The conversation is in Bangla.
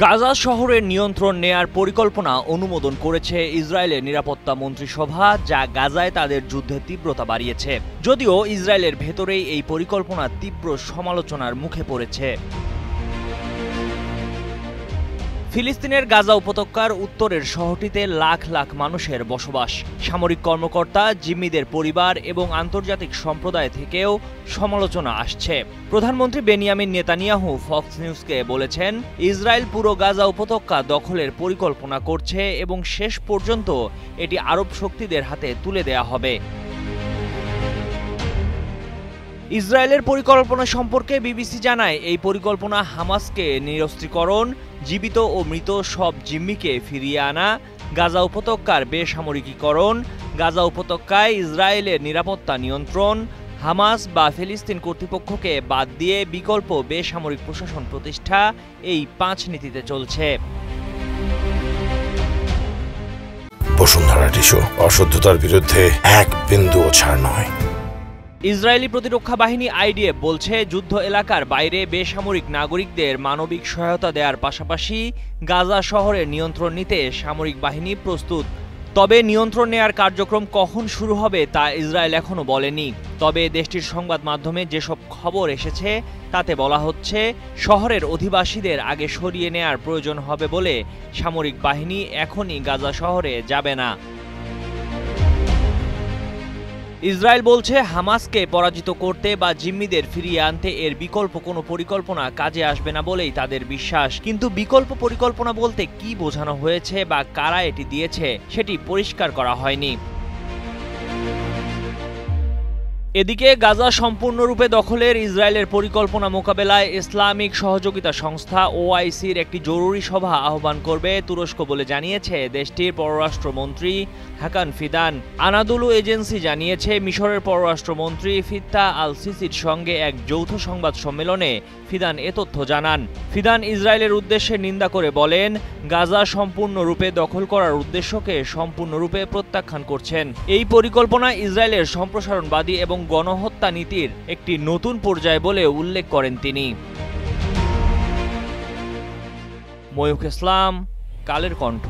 গাজা শহরের নিয়ন্ত্রণ নেয়ার পরিকল্পনা অনুমোদন করেছে ইসরায়েলের নিরাপত্তা মন্ত্রিসভা, যা গাজায় তাদের যুদ্ধের তীব্রতা বাড়িয়েছে। যদিও ইসরায়েলের ভেতরেই এই পরিকল্পনা তীব্র সমালোচনার মুখে পড়েছে। ফিলিস্তিনের গাজা উপত্যকার উত্তরের শহরটিতে লাখ লাখ মানুষের বসবাস। সামরিক কর্মকর্তা, জিম্মিদের পরিবার এবং আন্তর্জাতিক সম্প্রদায় থেকেও সমালোচনা আসছে। প্রধানমন্ত্রী বেনিয়ামিন নেতানিয়াহু ফক্স নিউজকে বলেছেন, ইসরায়েল পুরো গাজা উপত্যকা দখলের পরিকল্পনা করছে এবং শেষ পর্যন্ত এটি আরব শক্তিদের হাতে তুলে দেয়া হবে। ইসরায়েলের পরিকল্পনা সম্পর্কে বিবিসি জানায়, এই পরিকল্পনা হামাসকে নিরস্ত্রীকরণ, জীবিত ও মৃত সব জিম্মিকে ফিরিয়ে আনা, গাজা উপত্যকার বেসামরিকীকরণ, গাজা উপত্যকায় ইসরায়েলের নিরাপত্তা নিয়ন্ত্রণ, হামাস বা ফিলিস্তিন কর্তৃপক্ষকে বাদ দিয়ে বিকল্প বেসামরিক প্রশাসন প্রতিষ্ঠা, এই 5 নীতিতে চলছে। বসুন্ধরা টিস্যু, অশুদ্ধতার বিরুদ্ধে এক বিন্দুও ছাড় নয়। ইসরায়েলি প্রতিরক্ষা বাহিনী আইডিএফ বলছে, যুদ্ধ এলাকার বাইরে বেসামরিক নাগরিকদের মানবিক সহায়তা দেওয়ার পাশাপাশি গাজা শহরের নিয়ন্ত্রণ নিতে সামরিক বাহিনী প্রস্তুত। তবে নিয়ন্ত্রণ নেয়ার কার্যক্রম কখন শুরু হবে তা ইসরায়েল এখনও বলেনি। তবে দেশটির সংবাদ মাধ্যমে যেসব খবর এসেছে তাতে বলা হচ্ছে, শহরের অধিবাসীদের আগে সরিয়ে নেয়ার প্রয়োজন হবে বলে সামরিক বাহিনী এখনই গাজা শহরে যাবে না। ইসরায়েল বলছে, হামাসকে পরাজিত করতে বা জিম্মিদের ফিরিয়ে আনতে এর বিকল্প কোনো পরিকল্পনা কাজে আসবে না বলেই তাদের বিশ্বাস। কিন্তু বিকল্প পরিকল্পনা বলতে কি বোঝানো হয়েছে বা কারা এটি দিয়েছে সেটি পরিষ্কার করা হয়নি। এদিকে গাজা সম্পূর্ণরূপে দখলের ইসরায়েলের পরিকল্পনা মোকাবেলায় ইসলামিক সহযোগিতা সংস্থা OICর একটি জরুরি সভা আহ্বান করবে তুরস্ক বলে জানিয়েছে দেশটির পররাষ্ট্রমন্ত্রী হাকান ফিদান। আনাদুলু এজেন্সি জানিয়েছে, মিশরের পররাষ্ট্রমন্ত্রী ফিত্তাহ আল-সিসির সঙ্গে এক যৌথ সংবাদ সম্মেলনে ফিদান এ তথ্য জানান। ফিদান ইসরায়েলের উদ্দেশ্যে নিন্দা করে বলেন, গাজা সম্পূর্ণরূপে দখল করার উদ্দেশ্যকে সম্পূর্ণরূপে প্রত্যাখ্যান করছেন। এই পরিকল্পনা ইসরায়েলের সম্প্রসারণবাদী এবং গণহত্যা নীতির একটি নতুন পর্যায় বলে উল্লেখ করেন তিনি। ময়ূখ ইসলাম, কালের কণ্ঠ।